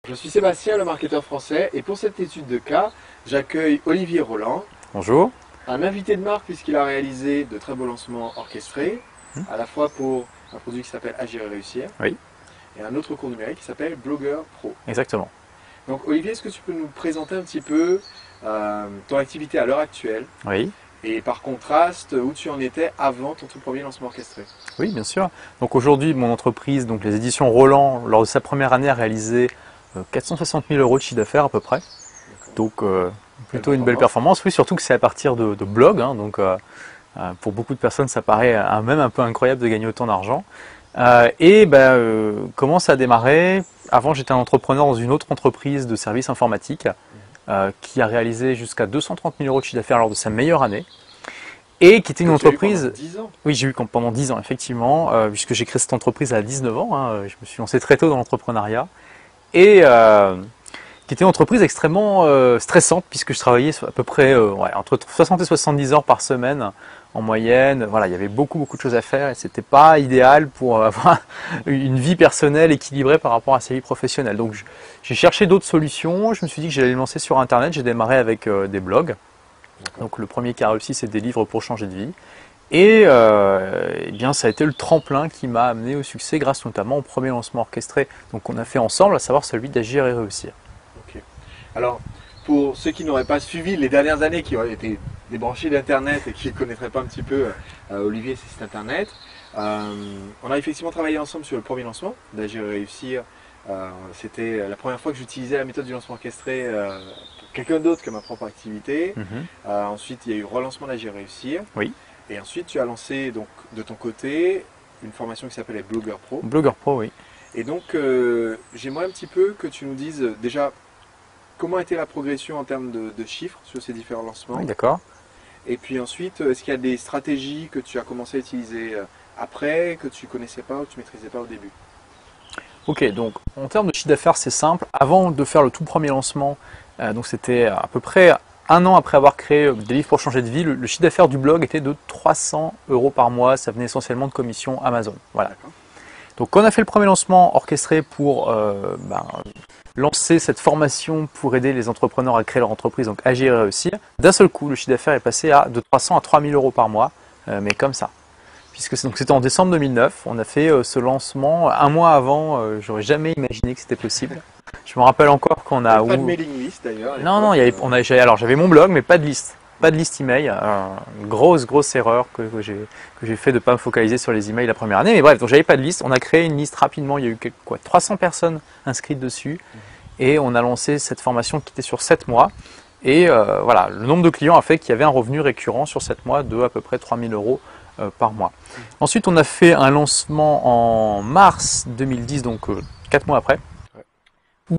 Je suis Sébastien, le marketeur français, et pour cette étude de cas, j'accueille Olivier Roland, Bonjour. un invité de marque puisqu'il a réalisé de très beaux lancements orchestrés, à la fois pour un produit qui s'appelle Agir et Réussir, Oui. et un autre cours numérique qui s'appelle Blogueur Pro. Exactement. Donc Olivier, est-ce que tu peux nous présenter un petit peu ton activité à l'heure actuelle, Oui. et par contraste, où tu en étais avant ton tout premier lancement orchestré? Oui, bien sûr. Donc aujourd'hui, mon entreprise, donc les éditions Roland, lors de sa première année, a réalisé 460 000 € de chiffre d'affaires à peu près. Donc plutôt une belle performance. Oui, surtout que c'est à partir de blog. Donc pour beaucoup de personnes, ça paraît même un peu incroyable de gagner autant d'argent. Comment ça a démarré? Avant, j'étais un entrepreneur dans une autre entreprise de services informatiques qui a réalisé jusqu'à 230 000 € de chiffre d'affaires lors de sa meilleure année. Et qui était une entreprise. 10 ans. Oui, j'ai eu pendant 10 ans, effectivement, puisque j'ai créé cette entreprise à 19 ans. Je me suis lancé très tôt dans l'entrepreneuriat. Et qui était une entreprise extrêmement stressante, puisque je travaillais à peu près entre 60 et 70 heures par semaine en moyenne. Voilà, il y avait beaucoup de choses à faire et c'était pas idéal pour avoir une vie personnelle équilibrée par rapport à sa vie professionnelle. Donc j'ai cherché d'autres solutions. Je me suis dit que j'allais me lancer sur Internet. J'ai démarré avec des blogs. Donc le premier qui a réussi, c'est des livres pour changer de vie. Et eh bien, ça a été le tremplin qui m'a amené au succès grâce notamment au premier lancement orchestré. Donc on a fait ensemble, à savoir celui d'Agir et Réussir. Ok. Alors, pour ceux qui n'auraient pas suivi les dernières années, qui auraient été débranchés d'Internet et qui ne connaîtraient pas un petit peu Olivier et ses sites Internet, on a effectivement travaillé ensemble sur le premier lancement d'Agir et Réussir. C'était la première fois que j'utilisais la méthode du lancement orchestré pour quelqu'un d'autre que ma propre activité. Ensuite, il y a eu le relancement d'Agir et Réussir. Oui. Et ensuite, tu as lancé donc, de ton côté une formation qui s'appelait Blogueur Pro. Blogueur Pro, oui. Et donc, j'aimerais un petit peu que tu nous dises déjà comment a été la progression en termes de chiffres sur ces différents lancements. Oui, d'accord. Et puis ensuite, est-ce qu'il y a des stratégies que tu as commencé à utiliser après, que tu ne connaissais pas ou que tu ne maîtrisais pas au début? Ok, donc en termes de chiffre d'affaires, c'est simple. Avant de faire le tout premier lancement, donc c'était à peu près un an après avoir créé des livres pour changer de vie, le chiffre d'affaires du blog était de 300 € par mois. Ça venait essentiellement de commissions Amazon. Voilà. Donc quand on a fait le premier lancement orchestré pour lancer cette formation pour aider les entrepreneurs à créer leur entreprise, donc Agir et Réussir, d'un seul coup, le chiffre d'affaires est passé de 300 à 3 000 € par mois, mais comme ça. Puisque c'était en décembre 2009, on a fait ce lancement un mois avant, j'aurais jamais imaginé que c'était possible. Je me rappelle encore qu'on a... Pas de mailing list d'ailleurs. Non, alors j'avais mon blog, mais pas de liste. Pas de liste email, grosse erreur que j'ai fait de ne pas me focaliser sur les emails la première année. Mais bref, donc j'avais pas de liste. On a créé une liste rapidement, il y a eu 300 personnes inscrites dessus. Et on a lancé cette formation qui était sur 7 mois. Et voilà, le nombre de clients a fait qu'il y avait un revenu récurrent sur 7 mois de à peu près 3 000 € par mois. Ensuite, on a fait un lancement en mars 2010, donc 4 mois après.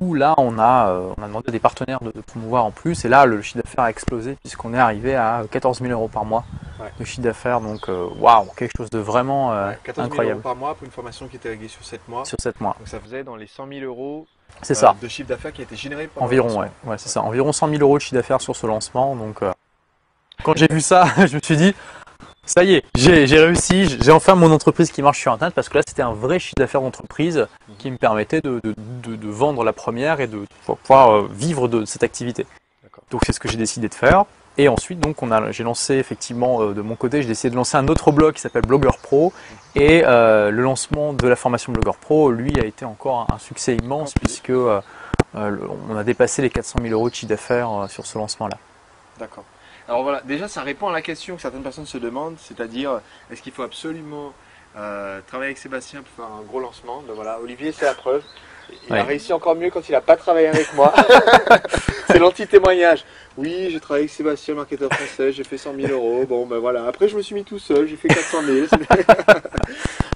Où là, on a demandé à des partenaires de promouvoir en plus. Et là, le chiffre d'affaires a explosé puisqu'on est arrivé à 14 000 € par mois de chiffre d'affaires. Donc, waouh, quelque chose de vraiment 14 000 incroyable. € par mois pour une formation qui était réglée sur 7 mois. Sur 7 mois. Donc ça faisait dans les 100 000 € C'est ça. de chiffre d'affaires qui a été généré pendant Environ, ouais, c'est ça. Environ 100 000 € de chiffre d'affaires sur ce lancement. Donc, quand j'ai vu ça, je me suis dit, ça y est, j'ai réussi, j'ai enfin mon entreprise qui marche sur Internet parce que là, c'était un vrai chiffre d'affaires d'entreprise qui me permettait de vendre la première et de pouvoir vivre de cette activité. Donc, c'est ce que j'ai décidé de faire. Et ensuite, donc, j'ai lancé effectivement de mon côté, j'ai décidé de lancer un autre blog qui s'appelle Blogueur Pro. Et le lancement de la formation Blogueur Pro, lui, a été encore un succès immense puisque on a dépassé les 400 000 € de chiffre d'affaires sur ce lancement-là. D'accord. Alors voilà, déjà ça répond à la question que certaines personnes se demandent, c'est-à-dire est-ce qu'il faut absolument travailler avec Sébastien pour faire un gros lancement? Ben voilà, Olivier c'est la preuve. Il a réussi encore mieux quand il n'a pas travaillé avec moi. C'est l'anti-témoignage. Oui, j'ai travaillé avec Sébastien, marketeur français, j'ai fait 100 000 €. Bon ben voilà, après je me suis mis tout seul, j'ai fait 400 000.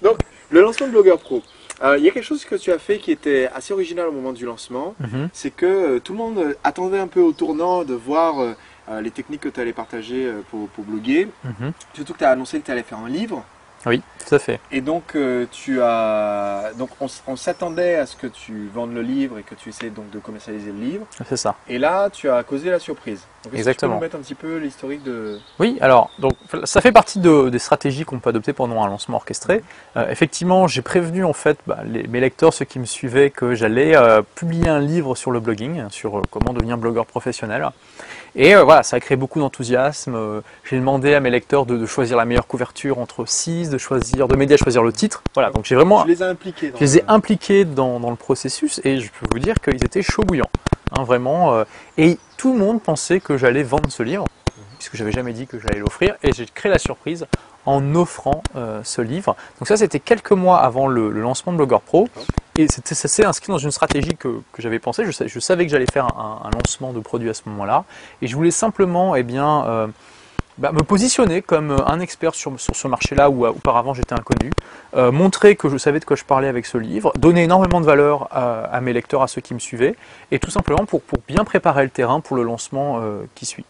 Donc, le lancement de Blogueur Pro. Il y a quelque chose que tu as fait qui était assez original au moment du lancement, c'est que tout le monde attendait un peu au tournant de voir les techniques que tu allais partager pour bloguer. Surtout que tu as annoncé que tu allais faire un livre. Oui, tout à fait. Et donc, on s'attendait à ce que tu vendes le livre et que tu essaies donc de commercialiser le livre. C'est ça. Et là, tu as causé la surprise. Donc, est-ce que tu peux Exactement. nous mettre un petit peu l'historique de... Oui, alors, donc, ça fait partie des stratégies qu'on peut adopter pendant un lancement orchestré. Effectivement, j'ai prévenu en fait mes lecteurs, ceux qui me suivaient, que j'allais publier un livre sur le blogging, sur comment devenir blogueur professionnel. Et voilà, ça a créé beaucoup d'enthousiasme. J'ai demandé à mes lecteurs de choisir la meilleure couverture entre 6, de m'aider à choisir le titre. Voilà, donc j'ai vraiment... Tu les as impliqués Je les ai impliqués dans le processus et je peux vous dire qu'ils étaient chauds bouillants. Hein, vraiment. Et tout le monde pensait que j'allais vendre ce livre, puisque j'avais jamais dit que j'allais l'offrir. Et j'ai créé la surprise en offrant ce livre. Donc ça, c'était quelques mois avant le lancement de Blogueur Pro. Et ça s'est inscrit dans une stratégie que j'avais pensée. Je savais que j'allais faire un lancement de produit à ce moment-là. Et je voulais simplement me positionner comme un expert sur ce marché-là où auparavant j'étais inconnu, montrer que je savais de quoi je parlais avec ce livre, donner énormément de valeur à mes lecteurs, à ceux qui me suivaient, et tout simplement pour bien préparer le terrain pour le lancement qui suit.